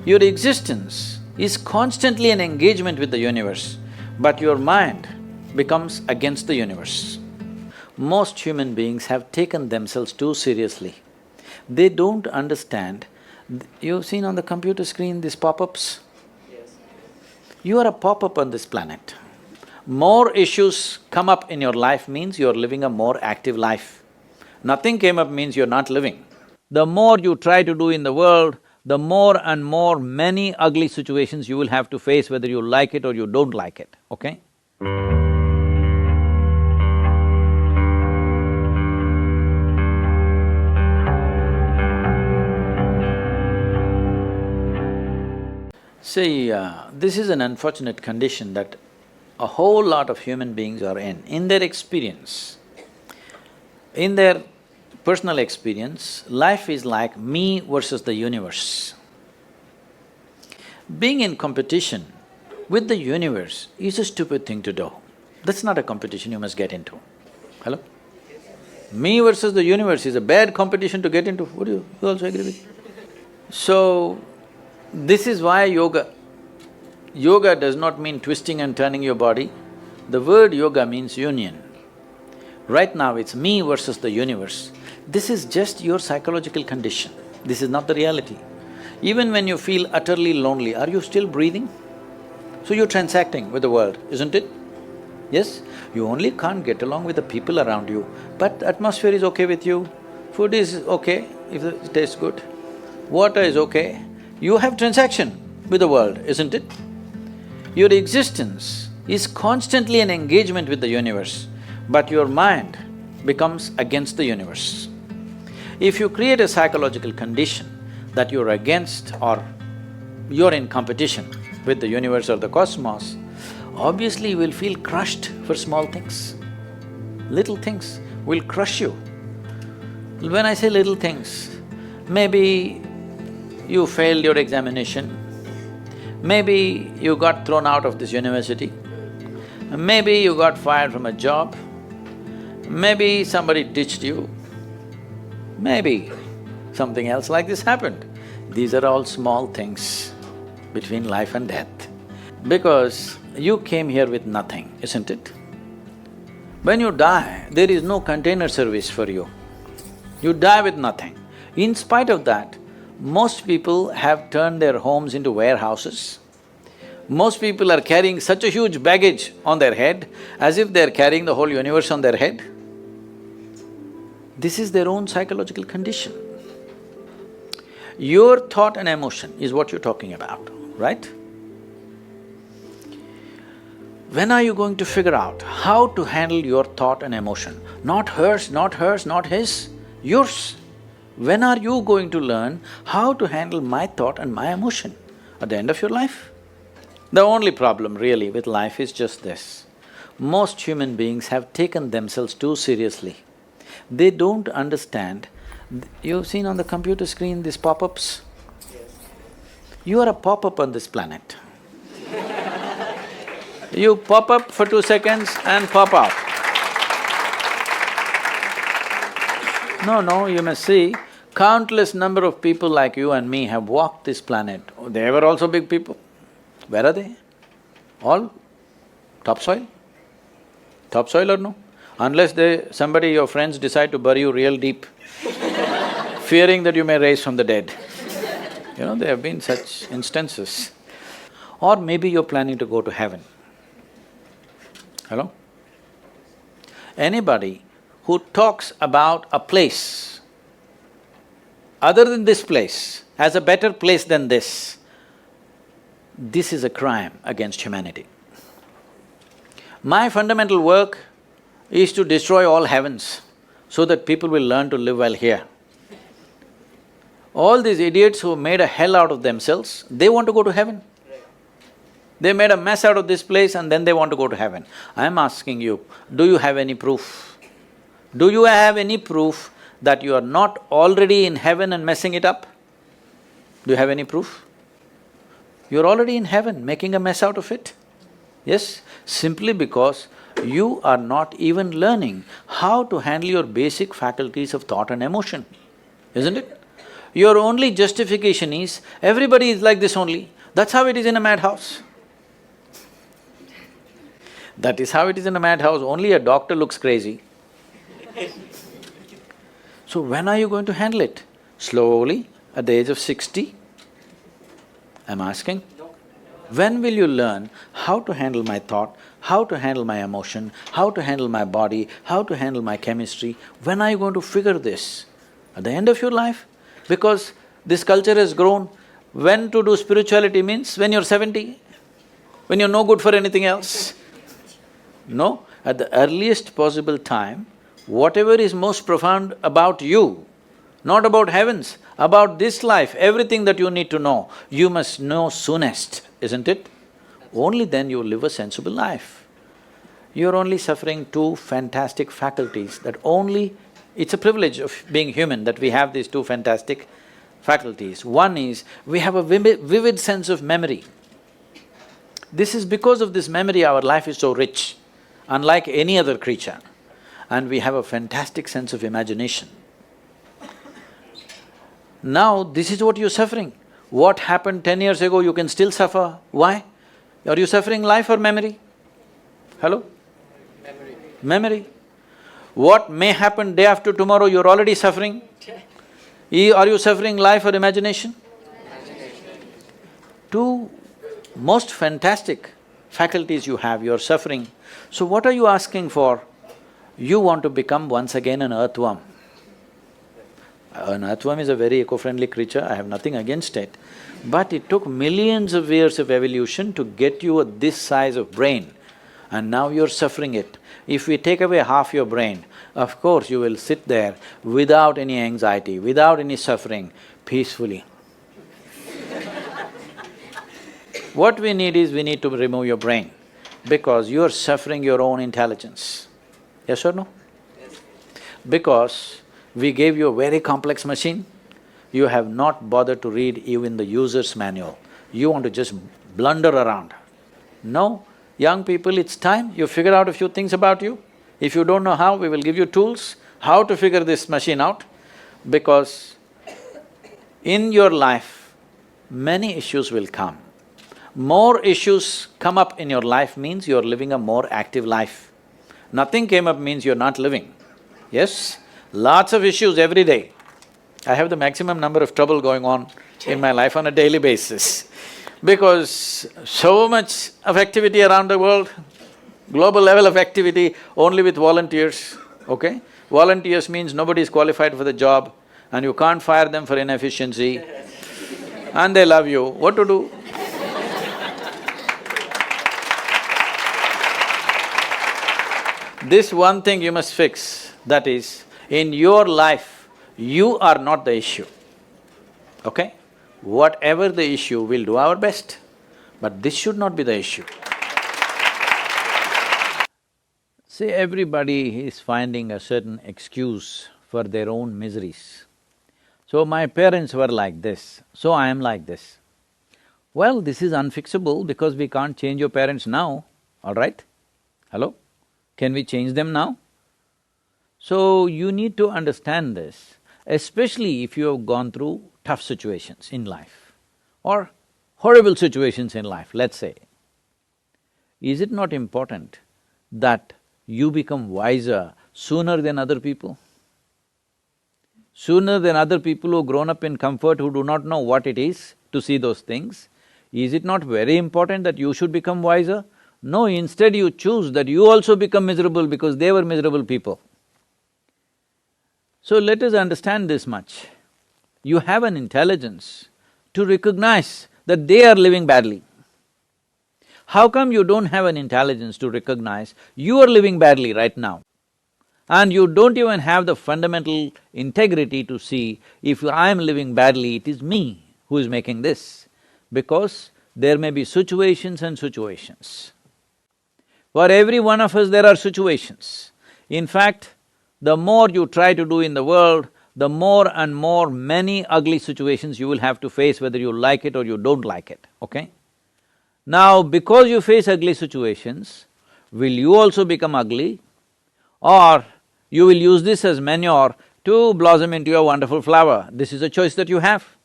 Your existence is constantly an engagement with the universe, but your mind becomes against the universe. Most human beings have taken themselves too seriously. They don't understand. You've seen on the computer screen these pop-ups? Yes. You are a pop-up on this planet. More issues come up in your life means you're living a more active life. Nothing came up means you're not living. The more you try to do in the world, the more and more many ugly situations you will have to face whether you like it or you don't like it, okay? See, this is an unfortunate condition that a whole lot of human beings are in their experience. In their personal experience, life is like me versus the universe. Being in competition with the universe is a stupid thing to do. That's not a competition you must get into. Hello? Me versus the universe is a bad competition to get into. Would you also agree with me? So, this is why yoga. Yoga does not mean twisting and turning your body. The word yoga means union. Right now it's me versus the universe. This is just your psychological condition. This is not the reality. Even when you feel utterly lonely, are you still breathing? So you're transacting with the world, isn't it? Yes? You only can't get along with the people around you, but atmosphere is okay with you, food is okay if it tastes good, water is okay. You have transaction with the world, isn't it? Your existence is constantly an engagement with the universe, but your mind becomes against the universe. If you create a psychological condition that you're against or you're in competition with the universe or the cosmos, obviously you will feel crushed for small things. Little things will crush you. When I say little things, maybe you failed your examination, maybe you got thrown out of this university, maybe you got fired from a job, maybe somebody ditched you, maybe something else like this happened. These are all small things between life and death. Because you came here with nothing, isn't it? When you die, there is no container service for you. You die with nothing. In spite of that, most people have turned their homes into warehouses. Most people are carrying such a huge baggage on their head as if they're carrying the whole universe on their head. This is their own psychological condition. Your thought and emotion is what you're talking about, right? When are you going to figure out how to handle your thought and emotion? Not hers, not hers, not his, yours. When are you going to learn how to handle my thought and my emotion? At the end of your life? The only problem really with life is just this. Most human beings have taken themselves too seriously. They don't understand. You've seen on the computer screen these pop-ups? Yes. You are a pop-up on this planet. You pop up for 2 seconds and pop out. No, you must see, countless number of people like you and me have walked this planet. They were also big people. Where are they? All topsoil? Topsoil or no? Unless somebody, your friends decide to bury you real deep, fearing that you may rise from the dead. You know, there have been such instances. Or maybe you're planning to go to heaven. Hello? Anybody who talks about a place other than this place as a better place than this is a crime against humanity. My fundamental work is to destroy all heavens so that people will learn to live well here. All these idiots who made a hell out of themselves, they want to go to heaven. They made a mess out of this place and then they want to go to heaven. I'm asking you, do you have any proof? Do you have any proof that you are not already in heaven and messing it up? Do you have any proof? You're already in heaven, making a mess out of it. Yes, simply because you are not even learning how to handle your basic faculties of thought and emotion, isn't it? Your only justification is, everybody is like this only. That's how it is in a madhouse. That is how it is in a madhouse, only a doctor looks crazy. So when are you going to handle it? Slowly, at the age of 60? I'm asking. When will you learn how to handle my thought, how to handle my emotion, how to handle my body, how to handle my chemistry? When are you going to figure this? At the end of your life? Because this culture has grown, when to do spirituality means when you're 70, when you're no good for anything else. No, at the earliest possible time, whatever is most profound about you, not about heavens, about this life, everything that you need to know, you must know soonest, isn't it? Only then you will live a sensible life. You're only suffering two fantastic faculties that only… It's a privilege of being human that we have these two fantastic faculties. One is, we have a vivid sense of memory. This is because of this memory our life is so rich, unlike any other creature. And we have a fantastic sense of imagination. Now, this is what you're suffering. What happened 10 years ago, you can still suffer. Why? Are you suffering life or memory? Hello? Memory. Memory. What may happen day after tomorrow, you're already suffering. Are you suffering life or imagination? Imagination. Two most fantastic faculties you have, you're suffering. So what are you asking for? You want to become once again an earthworm. An earthworm is a very eco-friendly creature, I have nothing against it. But it took millions of years of evolution to get you this size of brain, and now you're suffering it. If we take away half your brain, of course you will sit there without any anxiety, without any suffering, peacefully. What we need is, we need to remove your brain, because you're suffering your own intelligence. Yes or no? Yes. Because we gave you a very complex machine, you have not bothered to read even the user's manual. You want to just blunder around. No, young people, it's time you figure out a few things about you. If you don't know how, we will give you tools, how to figure this machine out. Because in your life, many issues will come. More issues come up in your life means you're living a more active life. Nothing came up means you're not living. Yes? Lots of issues every day. I have the maximum number of trouble going on in my life on a daily basis. Because so much of activity around the world, global level of activity only with volunteers, okay? Volunteers means nobody is qualified for the job and you can't fire them for inefficiency and they love you, what to do? This one thing you must fix, that is, in your life, you are not the issue, okay? Whatever the issue, we'll do our best, but this should not be the issue. See, everybody is finding a certain excuse for their own miseries. So my parents were like this, so I am like this. Well, this is unfixable because we can't change your parents now, all right? Hello? Can we change them now? So you need to understand this, especially if you have gone through tough situations in life or horrible situations in life, let's say. Is it not important that you become wiser sooner than other people? Sooner than other people who've grown up in comfort, who do not know what it is to see those things? Is it not very important that you should become wiser? No, instead you choose that you also become miserable because they were miserable people. So let us understand this much. You have an intelligence to recognize that they are living badly. How come you don't have an intelligence to recognize you are living badly right now? And you don't even have the fundamental integrity to see, if I am living badly, it is me who is making this. Because there may be situations and situations. For every one of us there are situations. In fact, the more you try to do in the world, the more and more many ugly situations you will have to face, whether you like it or you don't like it, okay? Now, because you face ugly situations, will you also become ugly? Or you will use this as manure to blossom into a wonderful flower. This is a choice that you have.